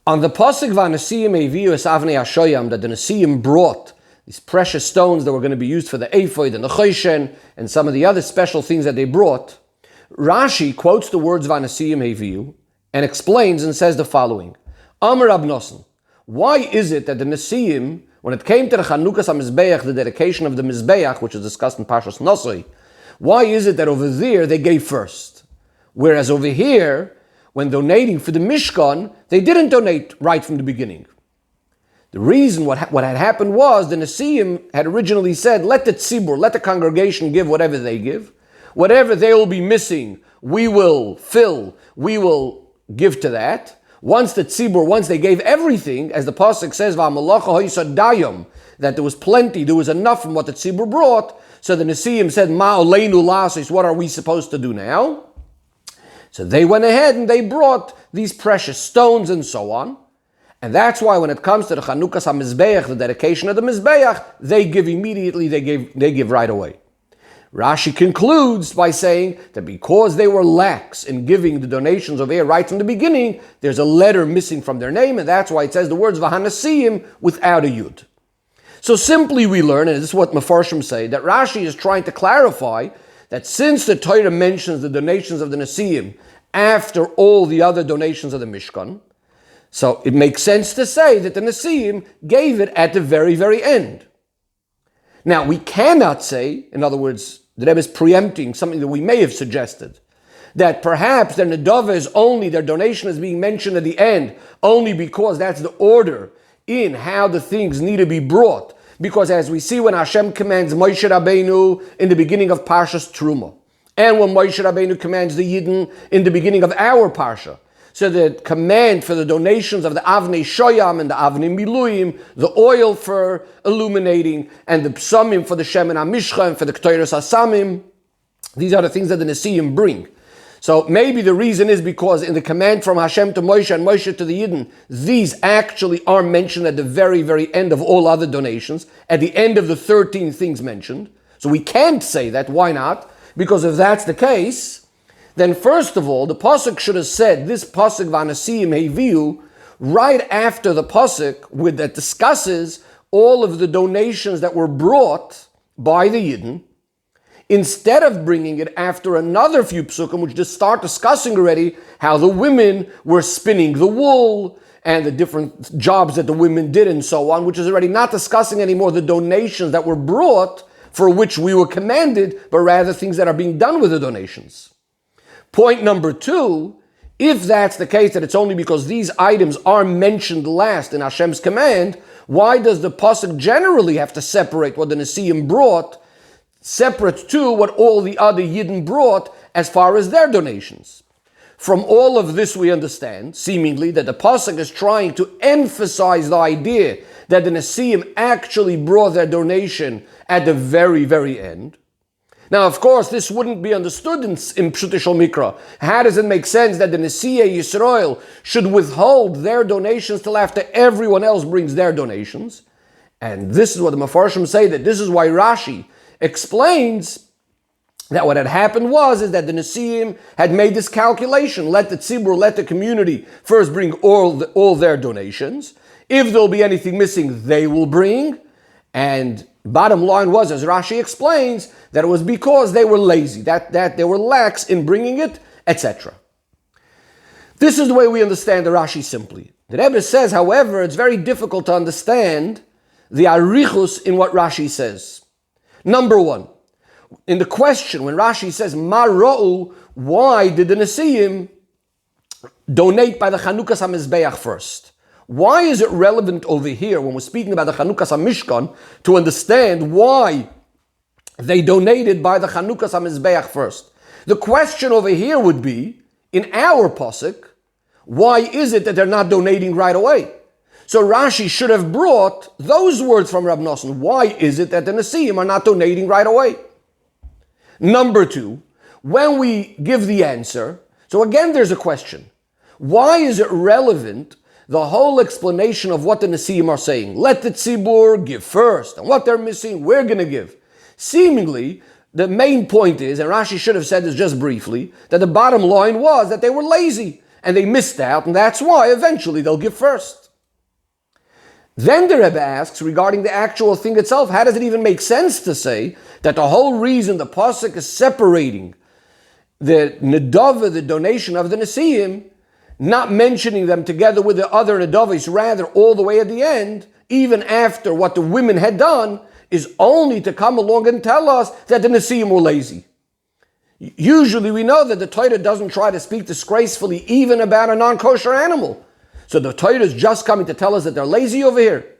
On the pasuk v'anasiyim eviu es avnei hashoyam, that the Nesiyim brought these precious stones that were going to be used for the ephod and the choshen and some of the other special things that they brought, Rashi quotes the words v'anasiyim eviu and explains and says the following: Amar Rab Nosson, why is it that the Nesiyim, when it came to the Chanukas HaMizbeach, the dedication of the Mizbeach, which is discussed in Parshas Nosoi, why is it that over there they gave first? Whereas over here, when donating for the Mishkan, they didn't donate right from the beginning. The reason what had happened was the Nesiyim had originally said, let the tzibur, let the congregation give whatever they give. Whatever they will be missing, we will fill, we will give to that. Once the tzibur, once they gave everything, as the pasuk says, that there was plenty, there was enough from what the tzibur brought, so the Nesiyim said, Ma oleinu lasis, what are we supposed to do now? So they went ahead and they brought these precious stones and so on. And that's why when it comes to the Chanukas HaMizbeach, the dedication of the Mizbeach, they give immediately, they give right away. Rashi concludes by saying that because they were lax in giving the donations of air right from the beginning, there's a letter missing from their name, and that's why it says the words Vahanasiyim without a yud. So simply we learn, and this is what Mefarshim say, that Rashi is trying to clarify that since the Torah mentions the donations of the Nesiyim after all the other donations of the Mishkan, so it makes sense to say that the Nesiyim gave it at the very, very end. Now, we cannot say, in other words, the Rebbe is preempting something that we may have suggested, that perhaps their Nedava is only, their donation is being mentioned at the end, only because that's the order in how the things need to be brought. Because as we see when Hashem commands Moshe Rabbeinu in the beginning of Parshas Truma, and when Moshe Rabbeinu commands the Yidden in the beginning of our Parsha, so the command for the donations of the Avnei Shoyam and the Avnei Miluim, the oil for illuminating, and the Psamim for the Shemen HaMishcha and for the Ktoiros HaSamim, these are the things that the Nesiyim bring. So maybe the reason is because in the command from Hashem to Moshe and Moshe to the Yidden, these actually are mentioned at the very, very end of all other donations, at the end of the 13 things mentioned. So we can't say that. Why not? Because if that's the case, then first of all, the pasuk should have said this pasuk v'anasiyim heviu right after the pasuk that discusses all of the donations that were brought by the Yidden, instead of bringing it after another few psukim, which just start discussing already how the women were spinning the wool and the different jobs that the women did and so on, which is already not discussing anymore the donations that were brought for which we were commanded, but rather things that are being done with the donations. Point number two, if that's the case, that it's only because these items are mentioned last in Hashem's command, why does the pasuk generally have to separate what the Nesiyim brought separate to what all the other Yidden brought as far as their donations? From all of this we understand, seemingly, that the pasuk is trying to emphasize the idea that the Nesiyim actually brought their donation at the very, very end. Now, of course, this wouldn't be understood in Pshut Shel Mikra. How does it make sense that the Nesiyei Yisrael should withhold their donations till after everyone else brings their donations? And this is what the Mefarshim say, that this is why Rashi explains that what had happened is that the Nesiyim had made this calculation. Let the tzibur, let the community first bring all their donations. If there'll be anything missing, they will bring. And bottom line was, as Rashi explains, that it was because they were lazy, that they were lax in bringing it, etc. This is the way we understand the Rashi simply. The Rebbe says, however, it's very difficult to understand the arichus in what Rashi says. Number one, in the question, when Rashi says, Ma ro'u, why did the Nesiyim donate by the Chanukas HaMizbeach first? Why is it relevant over here, when we're speaking about the Chanukas HaMishkan, to understand why they donated by the Chanukas HaMizbeach first? The question over here would be, in our pasuk, why is it that they're not donating right away? So Rashi should have brought those words from Rab Nosson. Why is it that the Nesiyim are not donating right away? Number two, when we give the answer, so again there's a question. Why is it relevant, the whole explanation of what the Nesiyim are saying? Let the tzibur give first, and what they're missing, we're going to give. Seemingly, the main point is, and Rashi should have said this just briefly, that the bottom line was that they were lazy. and they missed out, and that's why eventually they'll give first. Then the Rebbe asks, regarding the actual thing itself, how does it even make sense to say that the whole reason the Pasuk is separating the Nedava, the donation of the Nesiim, not mentioning them together with the other Nedavis, rather all the way at the end, even after what the women had done, is only to come along and tell us that the Nesiim were lazy. Usually we know that the Torah doesn't try to speak disgracefully even about a non-kosher animal. So the Torah is just coming to tell us that they're lazy over here.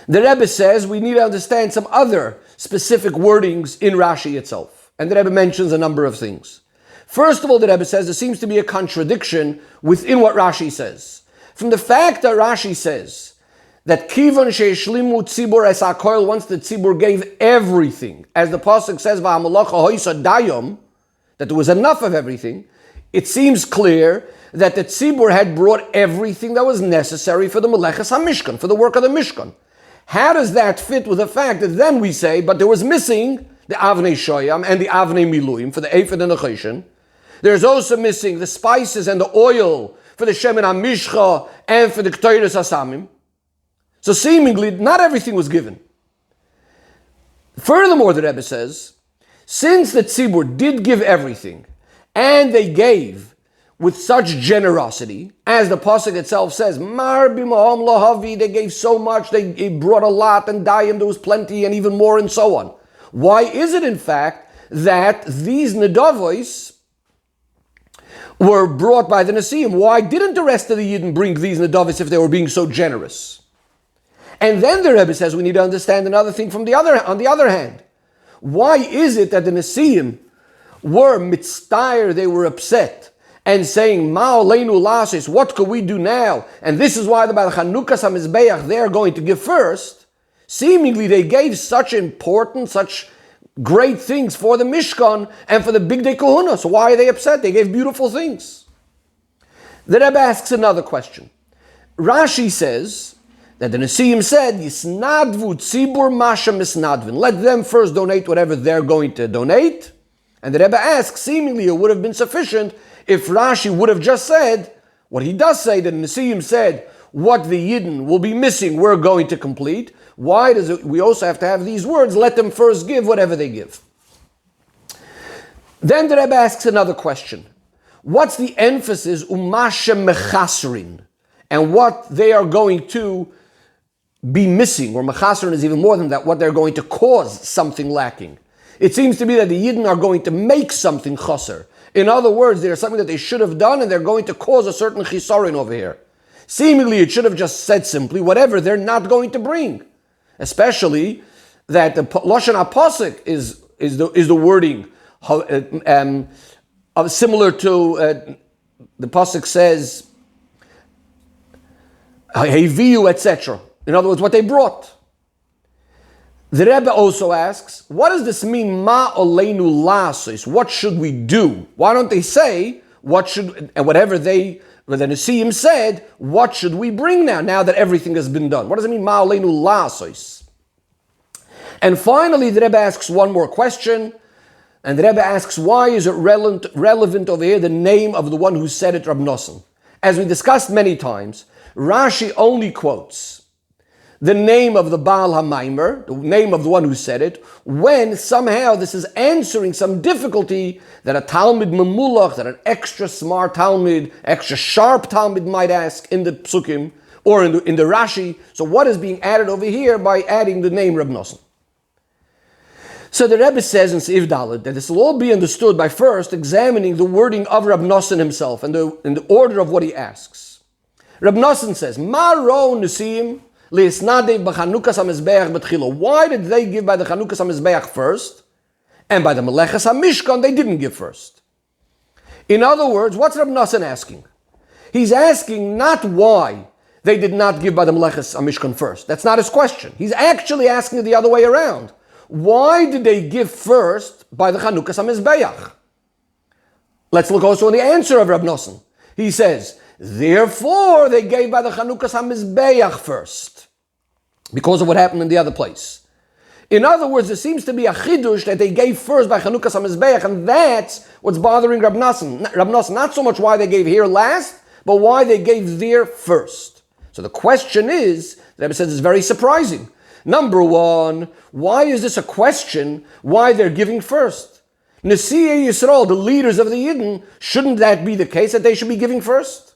The Rebbe says we need to understand some other specific wordings in Rashi itself. And the Rebbe mentions a number of things. First of all, the Rebbe says there seems to be a contradiction within what Rashi says. From the fact that Rashi says that Kivon sheishlimu tzibur es hakoil, once the tzibur gave everything, as the pasuk says, v'hamalacha hoisa dayom, that there was enough of everything, it seems clear that the tzibur had brought everything that was necessary for the meleches hamishkan, for the work of the mishkan. How does that fit with the fact that then we say, but there was missing the avnei shoyam and the avnei miluim for the ephod and the choshen. There's also missing the spices and the oil for the shemen hamishcha and for the k'toyres hasamim. So seemingly, not everything was given. Furthermore, the Rebbe says, since the tzibur did give everything, and they gave with such generosity, as the pasuk itself says, Mar b'mahom lahavi, they gave so much, they brought a lot, and dayim, there was plenty, and even more, and so on. Why is it, in fact, that these nedavos were brought by the Nesiim? Why didn't the rest of the Yidden bring these nedavos if they were being so generous? And then the Rebbe says we need to understand another thing on the other hand. Why is it that the Nesiim were mitztair, they were upset, and saying, Ma oleinu lasis, what could we do now? And this is why the Chanukas HaMizbeach, they're going to give first. Seemingly they gave such important, such great things for the Mishkan and for the Big Day Kahuna. So why are they upset? They gave beautiful things. The Rebbe asks another question. Rashi says that the Nesiim said, Yisnadvu tzibur masha misnadvin. Let them first donate whatever they're going to donate. And the Rebbe asks, seemingly it would have been sufficient if Rashi would have just said, what he does say, that the Nesiim said, what the Yidden will be missing, we're going to complete. Why does it, we also have to have these words, let them first give whatever they give. Then the Rebbe asks another question. What's the emphasis, umasha mechasrin, and what they are going to be missing, or mechasrin is even more than that, what they're going to cause something lacking. It seems to be that the Yidden are going to make something chaser. In other words, there's something that they should have done and they're going to cause a certain chisarin over here. Seemingly it should have just said simply whatever they're not going to bring. Especially that the Lashon HaPasuk is the wording similar to the Pasuk says Heviu, etc. In other words, what they brought. The Rebbe also asks, what does this mean, ma oleinu lasos? What should we do? Why don't they say, what should, and whatever the Nesiim said, what should we bring now that everything has been done? What does it mean, ma oleinu lasos? And finally, the Rebbe asks one more question, and the Rebbe asks, why is it relevant over here, the name of the one who said it, Rab Nosson? As we discussed many times, Rashi only quotes the name of the Baal HaMaimer, the name of the one who said it, when somehow this is answering some difficulty that a Talmud Memulach, that an extra smart Talmud, extra sharp Talmud might ask in the Psukim, or in the Rashi. So what is being added over here by adding the name Reb Nosson? So the Rebbe says in Seif Dalet that this will all be understood by first examining the wording of Reb Nosson himself and the order of what he asks. Reb Nosson says, Ma ro Nesiim why did they give by the Chanukas HaMizbeach first, and by the Meleches HaMishkan they didn't give first? In other words, what's Reb Nosson asking? He's asking not why they did not give by the Meleches HaMishkan first. That's not his question. He's actually asking it the other way around. Why did they give first by the Chanukas HaMizbeach? Let's look also at the answer of Reb Nosson. He says, therefore they gave by the Chanukas HaMizbeach first, because of what happened in the other place. In other words, there seems to be a chidush that they gave first by Chanukas HaMizbeach, and that's what's bothering Rab Nosson. Rab Nosson, not so much why they gave here last, but why they gave there first. So the question is, the Rebbe says it's very surprising. Number one, why is this a question why they're giving first? Nesi'ei Yisrael, the leaders of the Yidden, shouldn't that be the case that they should be giving first?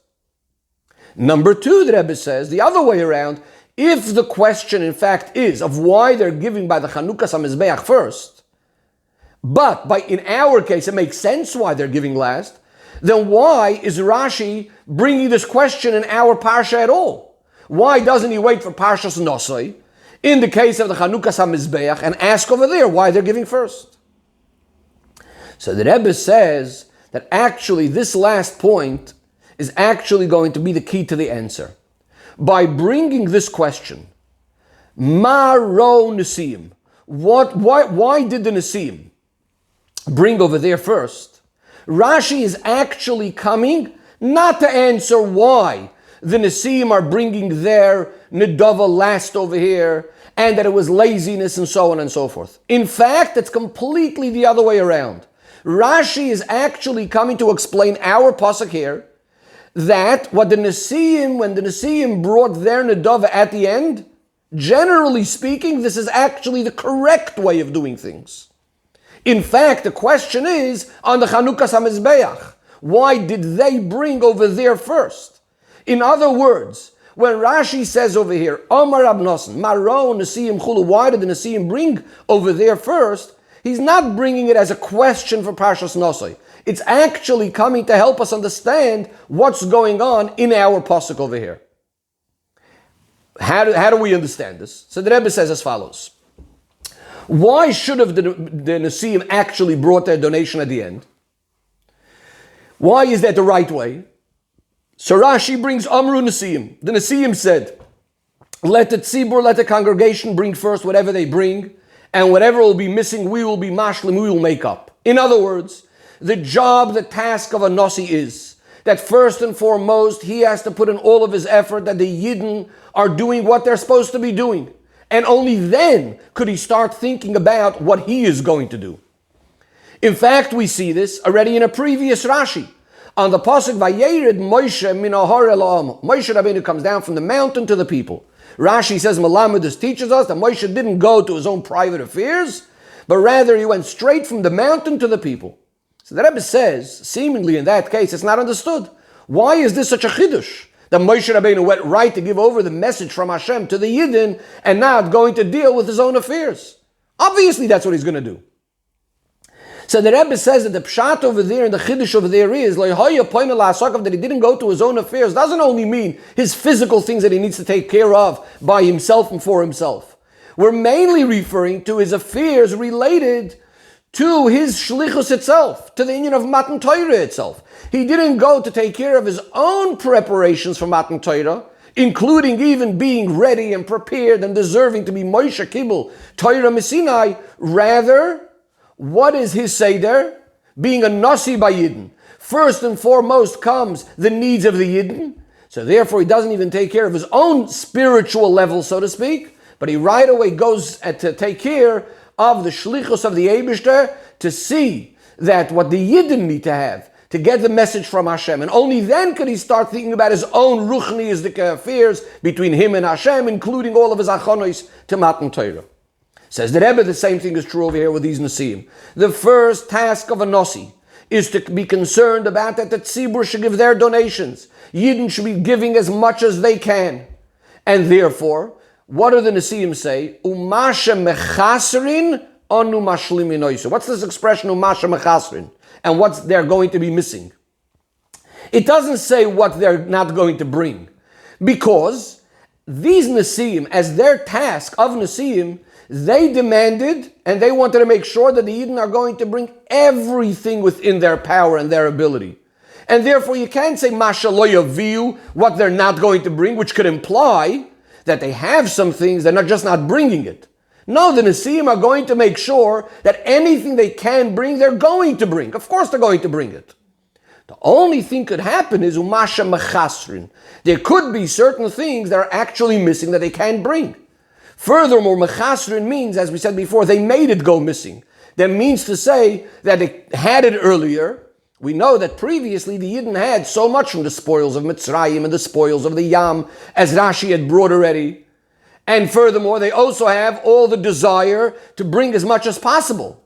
Number two, the Rebbe says, the other way around, if the question in fact is of why they're giving by the Chanukas HaMizbeach first, but in our case it makes sense why they're giving last, then why is Rashi bringing this question in our parsha at all? Why doesn't he wait for Parshas Nosai in the case of the Chanukas HaMizbeach and ask over there why they're giving first? So the Rebbe says that actually this last point is actually going to be the key to the answer. By bringing this question, Ma ro Nesiim, why did the Nesiim bring over there first? Rashi is actually coming not to answer why the Nesiim are bringing their Nedava last over here, and that it was laziness and so on and so forth. In fact, it's completely the other way around. Rashi is actually coming to explain our pasuk here, that when the Nesiim brought their Nedava at the end, generally speaking, this is actually the correct way of doing things. In fact, the question is on the Chanukas HaMizbeach. Why did they bring over there first? In other words, when Rashi says over here, Omar Rab Nosson, Maro Nesiim Chulu, why did the Nesiim bring over there first? He's not bringing it as a question for Parshas Nosai. It's actually coming to help us understand what's going on in our pasuk over here. How do we understand this? So the Rebbe says as follows. Why should have the Nesiim actually brought their donation at the end? Why is that the right way? So Rashi brings Amru Nesiim. The Nesiim said, let the tzibur, let the congregation bring first whatever they bring, and whatever will be missing, we will be mashlim, we will make up. In other words, the job, the task of a Nasi is that first and foremost, he has to put in all of his effort that the Yidden are doing what they're supposed to be doing. And only then could he start thinking about what he is going to do. In fact, we see this already in a previous Rashi. On the pasuk, Vayered Moshe min ahar el ha'am. Moshe Rabbeinu comes down from the mountain to the people. Rashi says, Malamudus teaches us that Moshe didn't go to his own private affairs, but rather he went straight from the mountain to the people. So the Rebbe says, seemingly in that case, it's not understood. Why is this such a chidush? That Moshe Rabbeinu went right to give over the message from Hashem to the Yidden and not going to deal with his own affairs. Obviously that's what he's going to do. So the Rebbe says that the pshat over there and the chiddush over there is that he didn't go to his own affairs doesn't only mean his physical things that he needs to take care of by himself and for himself. We're mainly referring to his affairs related to his shlichus itself, to the union of Matan Torah itself. He didn't go to take care of his own preparations for Matan Torah, including even being ready and prepared and deserving to be Moshe Kibbul, Torah Messinai. Rather, what is his seder? Being a Nasi by Yidden. First and foremost comes the needs of the Yidden. So therefore he doesn't even take care of his own spiritual level, so to speak, but he right away goes to take care of the shlichus of the Eibishter to see that what the Yidden need to have to get the message from Hashem. And only then could he start thinking about his own ruchniistic affairs between him and Hashem, including all of his achonos to Matan Torah. Says the Rebbe, the same thing is true over here with these Nesiim. The first task of a Nasi is to be concerned about that the tzibur should give their donations. Yidden should be giving as much as they can. And therefore, what do the Nesiim say? Umasha mechasrin anu mashlimin oisu. What's this expression, umasha mechasrin? And what they're going to be missing? It doesn't say what they're not going to bring. Because these Nesiim, as their task of Nesiim, they demanded and they wanted to make sure that the Yidden are going to bring everything within their power and their ability. And therefore you can't say masha lo yaviu, what they're not going to bring, which could imply that they have some things, they're not just not bringing it. No, the Nesiim are going to make sure that anything they can bring, they're going to bring. Of course they're going to bring it. The only thing could happen is umasha mechasrin. There could be certain things that are actually missing that they can't bring. Furthermore, mechasrin means, as we said before, they made it go missing. That means to say that they had it earlier. We know that previously the Yidden had so much from the spoils of Mitzrayim and the spoils of the Yam, as Rashi had brought already. And furthermore, they also have all the desire to bring as much as possible.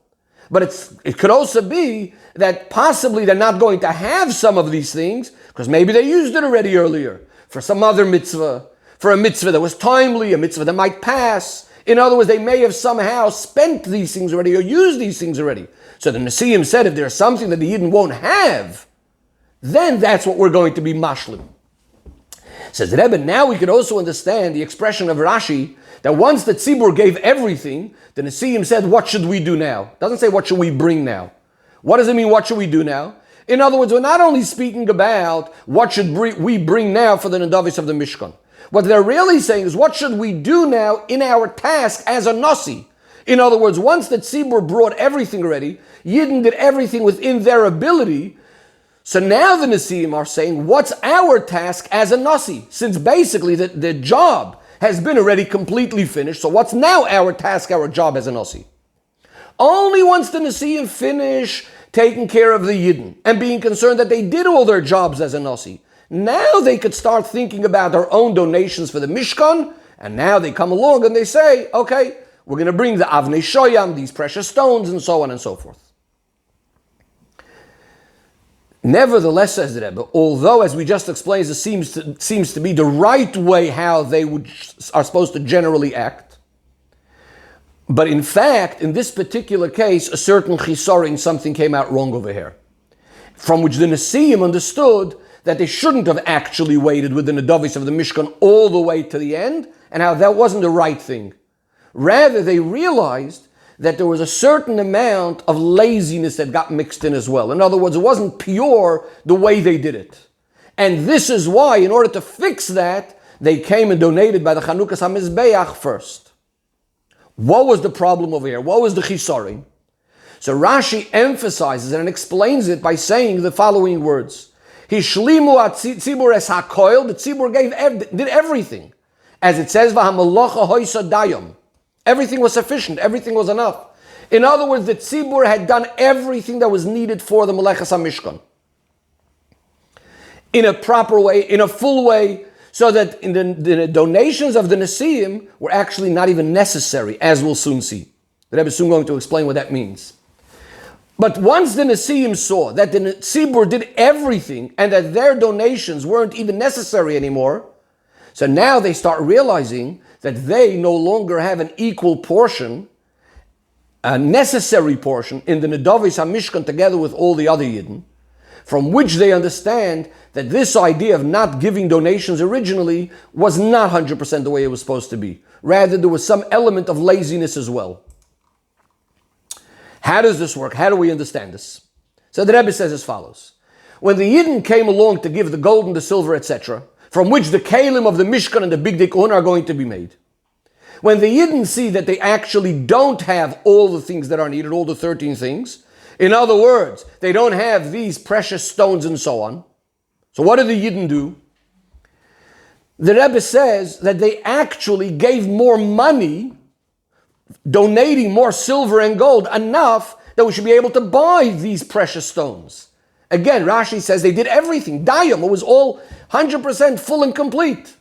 But it could also be that possibly they're not going to have some of these things, because maybe they used it already earlier, for some other mitzvah, for a mitzvah that was timely, a mitzvah that might pass. In other words, they may have somehow spent these things already or used these things already. So the Nesiim said, if there's something that the Yidden won't have, then that's what we're going to be mashlim. Says the Rebbe, now we could also understand the expression of Rashi, that once the Tzibur gave everything, the Nesiim said, what should we do now? Doesn't say, what should we bring now? What does it mean, what should we do now? In other words, we're not only speaking about what should we bring now for the Nedavis of the Mishkan. What they're really saying is, what should we do now in our task as a Nasi? In other words, once the Tzibur brought everything already, Yidden did everything within their ability, so now the Nesiim are saying, what's our task as a Nasi? Since basically the job has been already completely finished, so what's now our task, our job as a Nasi? Only once the Nesiim finish taking care of the Yidden and being concerned that they did all their jobs as a Nasi, now they could start thinking about their own donations for the Mishkan, and now they come along and they say, okay, we're going to bring the Avnei Shoyam, these precious stones, and so on and so forth. Nevertheless, says the Rebbe, although, as we just explained, it seems to be the right way how they are supposed to generally act, but in fact, in this particular case, a certain chisarin, something came out wrong over here, from which the Nesiim understood that they shouldn't have actually waited with the Nedavis of the Mishkan all the way to the end, and how that wasn't the right thing. Rather, they realized that there was a certain amount of laziness that got mixed in as well. In other words, it wasn't pure the way they did it. And this is why, in order to fix that, they came and donated by the Chanukas HaMizbeach first. What was the problem over here? What was the chisarin? So Rashi emphasizes it and explains it by saying the following words. Hishlimu tzibur es hakoil, the tzibur did everything. As it says, V'hamalocha hoisa dayom. Everything was sufficient. Everything was enough. In other words, the Tzibur had done everything that was needed for the Melechas HaMishkan. In a proper way, in a full way, so that in the donations of the Nesiim were actually not even necessary, as we'll soon see. The Rebbe is soon going to explain what that means. But once the Nesiim saw that the Tzibur did everything and that their donations weren't even necessary anymore, so now they start realizing that they no longer have an equal portion, a necessary portion, in the Nedavis HaMishkan together with all the other Yidden, from which they understand that this idea of not giving donations originally was not 100% the way it was supposed to be. Rather, there was some element of laziness as well. How does this work? How do we understand this? So the Rebbe says as follows. When the Yidden came along to give the gold and the silver, etc., from which the kalim of the Mishkan and the Big Dikun are going to be made. When the Yidden see that they actually don't have all the things that are needed, all the 13 things, in other words, they don't have these precious stones and so on, so what do the Yidden do? The Rebbe says that they actually gave more money, donating more silver and gold, enough that we should be able to buy these precious stones. Again, Rashi says they did everything. Dayam, it was all 100% full and complete.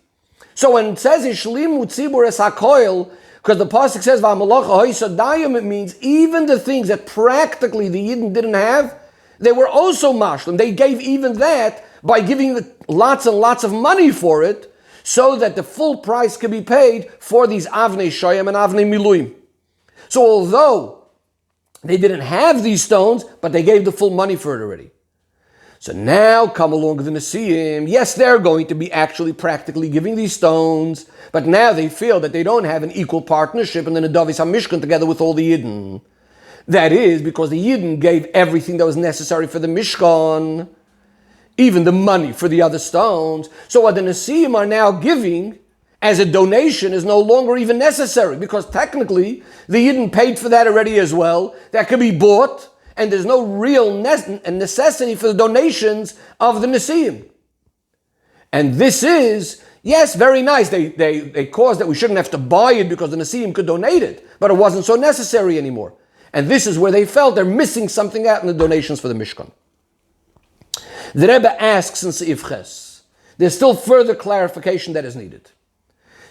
So when it says Ishlimu tzibur es hakoil, because the pasuk says V'hamalocha hoisa dayam, it means even the things that practically the Yidden didn't have, they were also mashlim. They gave even that by giving lots and lots of money for it, so that the full price could be paid for these avnei shoyam and avnei miluim. So although they didn't have these stones, but they gave the full money for it already. So now come along the Nesiim. Yes, they're going to be actually practically giving these stones, but now they feel that they don't have an equal partnership in the Nedavis HaMishkan together with all the Yidden. That is because the Yidden gave everything that was necessary for the Mishkan, even the money for the other stones. So what the Nesiim are now giving as a donation is no longer even necessary, because technically the Yidden paid for that already as well. That could be bought, and there's no real necessity for the donations of the Nesiim. And this is Yes, very nice. They caused that we shouldn't have to buy it because the Nesiim could donate it, but it wasn't so necessary anymore. And this is where they felt they're missing something out in the donations for the Mishkan. The Rebbe asks in Seif Ches, there's still further clarification that is needed.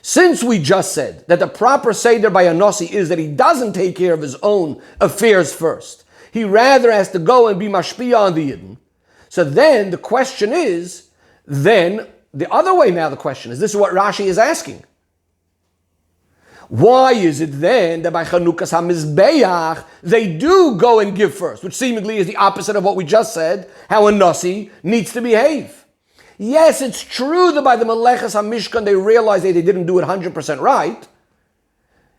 Since we just said that the proper Seder by a Nasi is that he doesn't take care of his own affairs first, he rather has to go and be mashpia on the Yidden. So then the question is, then the other way now the question is, this is what Rashi is asking. Why is it then that by Chanukas HaMizbeach they do go and give first, which seemingly is the opposite of what we just said, how a Nasi needs to behave? Yes, it's true that by the Melechas HaMishkan they realized that they didn't do it 100% right.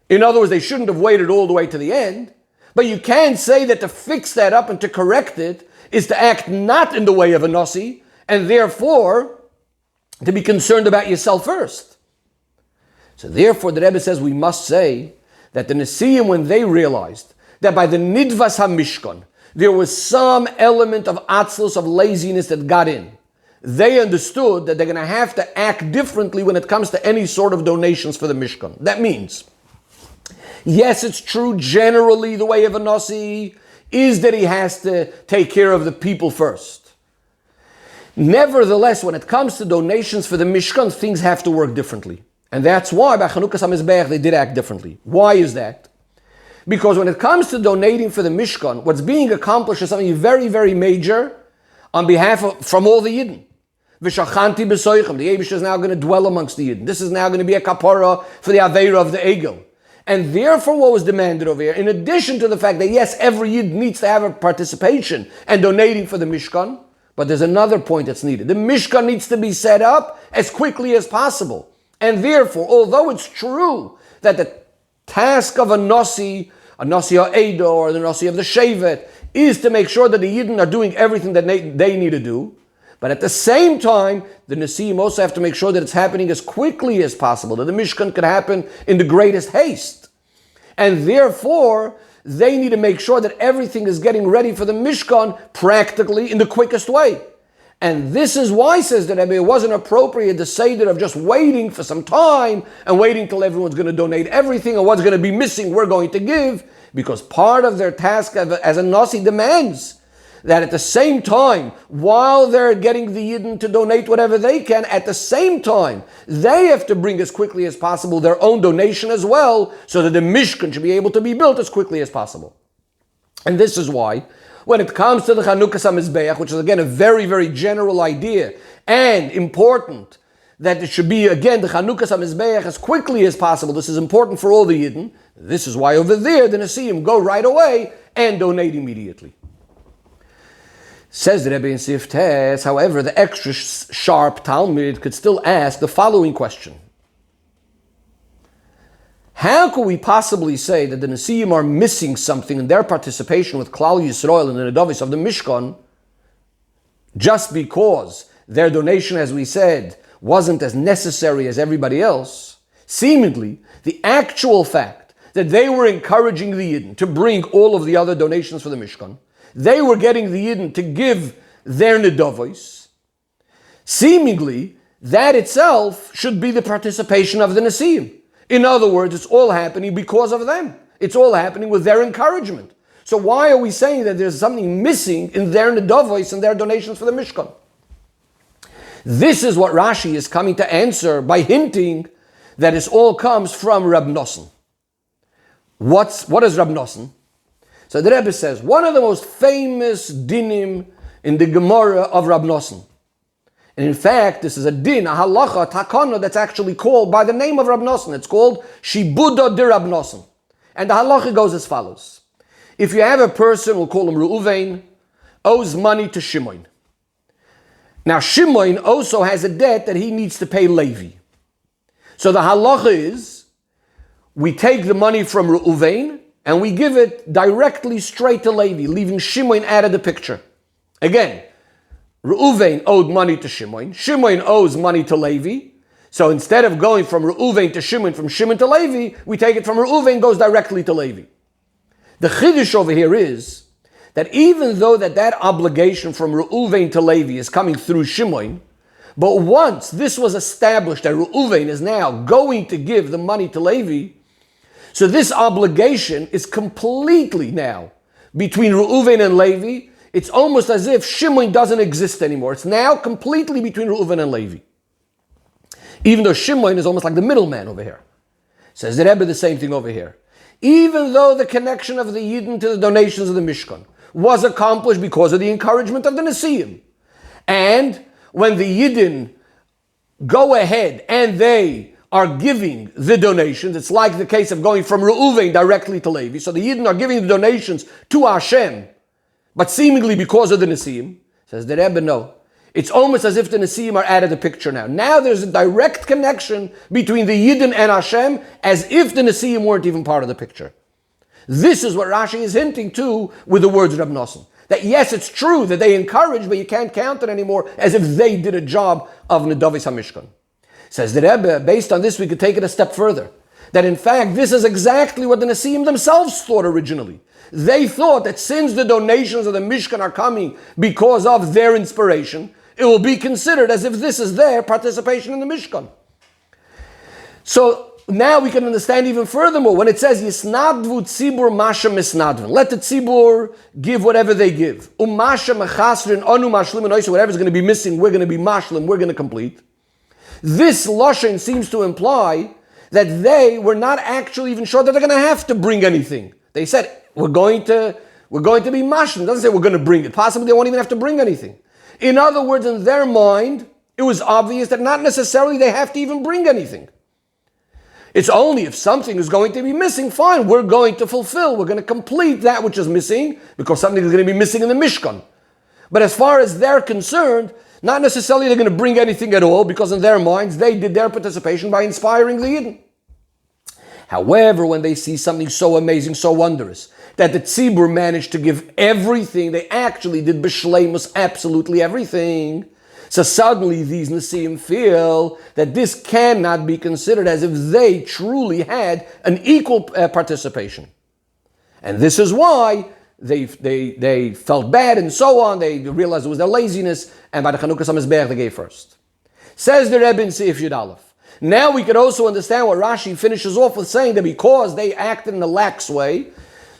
In other words, they shouldn't have waited all the way to the end. But you can say that to fix that up and to correct it is to act not in the way of a Nasi, and therefore to be concerned about yourself first. So therefore the Rebbe says we must say that the Nesiim, when they realized that by the Nidvas HaMishkan there was some element of atzlus, of laziness that got in, they understood that they're going to have to act differently when it comes to any sort of donations for the Mishkan. That means, yes, it's true generally the way of a Nasi is that he has to take care of the people first. Nevertheless, when it comes to donations for the Mishkan, things have to work differently. And that's why by Chanukas HaMizbeach they did act differently. Why is that? Because when it comes to donating for the Mishkan, what's being accomplished is something very, very major on behalf of, from all the Yidden. V'shachanti b'soichem, the Eibush is now going to dwell amongst the Yidden. This is now going to be a kapara for the Aveira of the Egel. And therefore what was demanded over here, in addition to the fact that yes, every Yid needs to have a participation and donating for the Mishkan, but there's another point that's needed. The Mishkan needs to be set up as quickly as possible. And therefore, although it's true that the task of a Nasi Ha'edo or the Nasi of the Shevet is to make sure that the Yidden are doing everything that they need to do, but at the same time, the Nesiim also have to make sure that it's happening as quickly as possible, that the Mishkan could happen in the greatest haste. And therefore, they need to make sure that everything is getting ready for the Mishkan practically in the quickest way. And this is why, says the Rebbe, it wasn't appropriate to say that of just waiting for some time and waiting till everyone's going to donate everything and what's going to be missing we're going to give, because part of their task as a Nasi demands that at the same time, while they're getting the Yidden to donate whatever they can, at the same time, they have to bring as quickly as possible their own donation as well, so that the Mishkan should be able to be built as quickly as possible. And this is why, when it comes to the Chanukas HaMizbeach, which is again a very, very general idea and important, that it should be again the Chanukas HaMizbeach as quickly as possible. This is important for all the Yidden. This is why over there the Nesiim go right away and donate immediately. Says the Rebbe in Seif Tes, however, the extra sharp Talmud could still ask the following question. How could we possibly say that the Nesiim are missing something in their participation with Klal Yisrael and the Nedavis of the Mishkan just because their donation, as we said, wasn't as necessary as everybody else? Seemingly, the actual fact that they were encouraging the Yidden to bring all of the other donations for the Mishkan, they were getting the Yidden to give their Nedavis, seemingly, that itself should be the participation of the Nesiim. In other words, it's all happening because of them. It's all happening with their encouragement. So why are we saying that there's something missing in their Nedavos and their donations for the Mishkan? This is what Rashi is coming to answer by hinting that it all comes from Rab Nosson. What is Rab Nosson? So the Rebbe says, one of the most famous dinim in the Gemara of Rab Nosson. And in fact, this is a din, a halacha, a takana that's actually called by the name of Rab Nosson. It's called Shibuda de Rab Nosson. And the halacha goes as follows. If you have a person, we'll call him Reuven, owes money to Shimon. Now Shimon also has a debt that he needs to pay Levi. So the halacha is, we take the money from Reuven and we give it directly straight to Levi, leaving Shimon out of the picture. Again, Reuven owed money to Shimon. Shimon owes money to Levi. So instead of going from Reuven to Shimon, from Shimon to Levi, we take it from Reuven, goes directly to Levi. The chiddush over here is that even though that obligation from Reuven to Levi is coming through Shimon, But once this was established that Reuven is now going to give the money to Levi, so this obligation is completely now between Reuven and Levi. It's almost as if Shimon doesn't exist anymore. It's now completely between Reuven and Levi. Even though Shimon is almost like the middleman over here. Says the Rebbe the same thing over here. Even though the connection of the Yidden to the donations of the Mishkan was accomplished because of the encouragement of the Nesiim. And when the Yidden go ahead and they are giving the donations, it's like the case of going from Reuven directly to Levi. So the Yidden are giving the donations to Hashem, but seemingly because of the Nesiim. Says the Rebbe, no. It's almost as if the Nesiim are out of the picture now. Now there's a direct connection between the Yidden and Hashem, as if the Nesiim weren't even part of the picture. This is what Rashi is hinting to with the words of Reb Nosson. That yes, it's true that they encourage, but you can't count it anymore as if they did a job of Nedavis HaMishkan. Says the Rebbe, based on this we could take it a step further. That in fact, this is exactly what the Nesiim themselves thought originally. They thought that since the donations of the Mishkan are coming because of their inspiration, it will be considered as if this is their participation in the Mishkan. So now we can understand even furthermore when it says Yisnadvu tzibur masha misnadven. Let the tzibur give whatever they give. Masha mechasrin onu mashlim and whatever is going to be missing, we're going to be mashlim, we're going to complete. This lashon seems to imply that they were not actually even sure that they're going to have to bring anything. They said we're going to be mashlim. It doesn't say we're going to bring it. Possibly they won't even have to bring anything. In other words, in their mind, it was obvious that not necessarily they have to even bring anything. It's only if something is going to be missing, fine, we're going to fulfill, we're going to complete that which is missing, because something is going to be missing in the Mishkan. But as far as they're concerned, not necessarily they're going to bring anything at all, because in their minds, they did their participation by inspiring the Yidden. However, when they see something so amazing, so wondrous, that the Tzibur managed to give everything, they actually did b'shleimus absolutely everything. So suddenly these Nesiim feel that this cannot be considered as if they truly had an equal participation. And this is why they felt bad and so on. They realized it was their laziness, and by the Chanukah Samizbeach they gave first. Says the Rebbe in Seif Yud Aleph. Now we could also understand what Rashi finishes off with saying that because they acted in a lax way,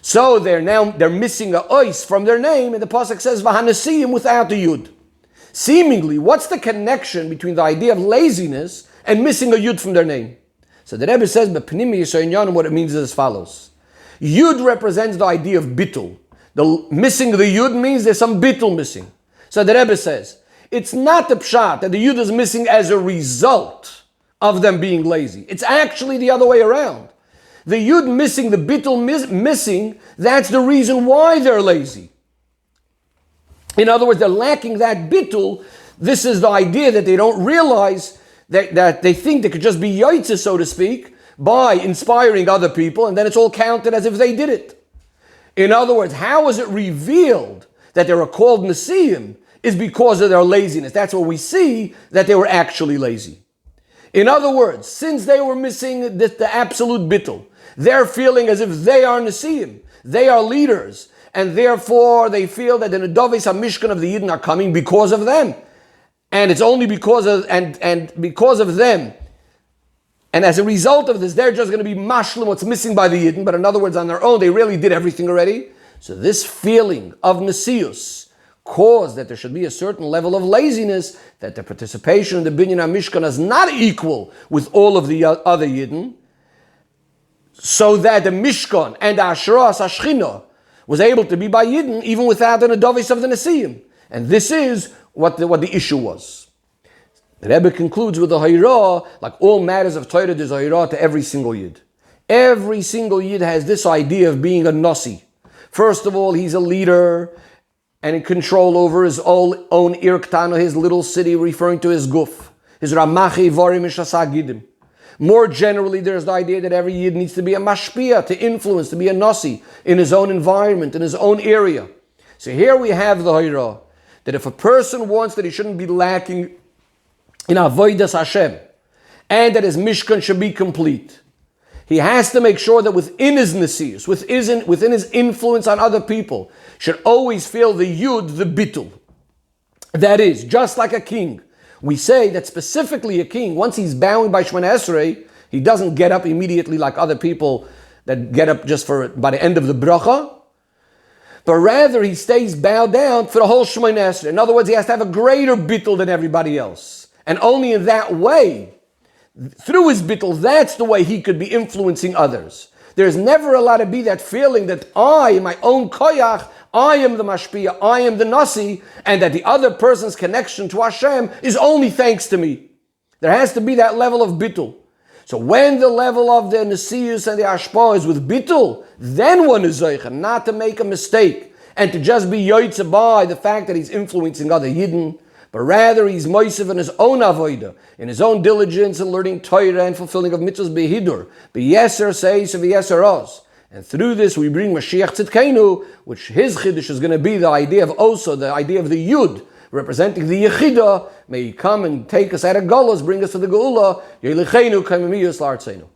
so they're missing a ois from their name, and the pasuk says Vahanesiim without the yud. Seemingly, what's the connection between the idea of laziness and missing a yud from their name? So the Rebbe says, B'pnimi Yisrael what it means is as follows. Yud represents the idea of bittul. The missing the yud means there's some bittul missing. So the Rebbe says, it's not the pshat that the yud is missing as a result of them being lazy. It's actually the other way around. The yud missing, the bittul missing, that's the reason why they're lazy. In other words, they're lacking that bittul. This is the idea that they don't realize that they think they could just be yaitza, so to speak, by inspiring other people, and then it's all counted as if they did it. In other words, how is it revealed that they were called Nesiim is because of their laziness. That's where we see that they were actually lazy. In other words, since they were missing the absolute bittul, they're feeling as if they are Nesiim, they are leaders, and therefore they feel that the Nedavis HaMishkan of the Yidden are coming because of them. And it's only because of because of them. And as a result of this, they're just going to be mashlim what's missing by the Yidden, but in other words, on their own, they really did everything already. So this feeling of Nesius caused that there should be a certain level of laziness, that the participation in the Binyan HaMishkan is not equal with all of the other Yidden, so that the Mishkan and the Asheras HaShchina was able to be by Yidden even without the Nedavis of the Nesiim. And this is what the issue was. The Rebbe concludes with the Hayrah, like all matters of Torah, there's a Hayrah to every single Yid. Every single Yid has this idea of being a Nasi. First of all, he's a leader and in control over his own Irktano, his little city, referring to his Guf, his Ramachi Varim Mishasagidim. More generally, there's the idea that every Yid needs to be a mashpia, to influence, to be a nasi in his own environment, in his own area. So here we have the Hayrah, that if a person wants that he shouldn't be lacking in avodas Hashem, and that his mishkan should be complete, he has to make sure that within his nesius, within his influence on other people, should always feel the yud, the bittul. That is, just like a king, we say that specifically a king, once he's bowing by Shemona Esrei, he doesn't get up immediately like other people that get up just by the end of the bracha, but rather he stays bowed down for the whole Shemona Esrei. In other words, he has to have a greater bittul than everybody else. And only in that way, through his bittul, that's the way he could be influencing others. There's never allowed to be that feeling that I, in my own koyach, I am the mashpia, I am the nasi, and that the other person's connection to Hashem is only thanks to me. There has to be that level of bittul. So when the level of the nesius and the ashpa is with bittul, then one is zeicha, not to make a mistake and to just be yoytze by the fact that he's influencing other yidden, but rather he's moisev in his own avodah, in his own diligence and learning Torah and fulfilling of mitzvahs behidur, beyeser seis and beyeser oz. And through this we bring Mashiach Tzidkenu, which his chiddush is going to be the idea of Osa, the idea of the Yud, representing the Yechida. May he come and take us out of Golos, bring us to the Geula. Yelichenu kaimimiyus la'artzeinu.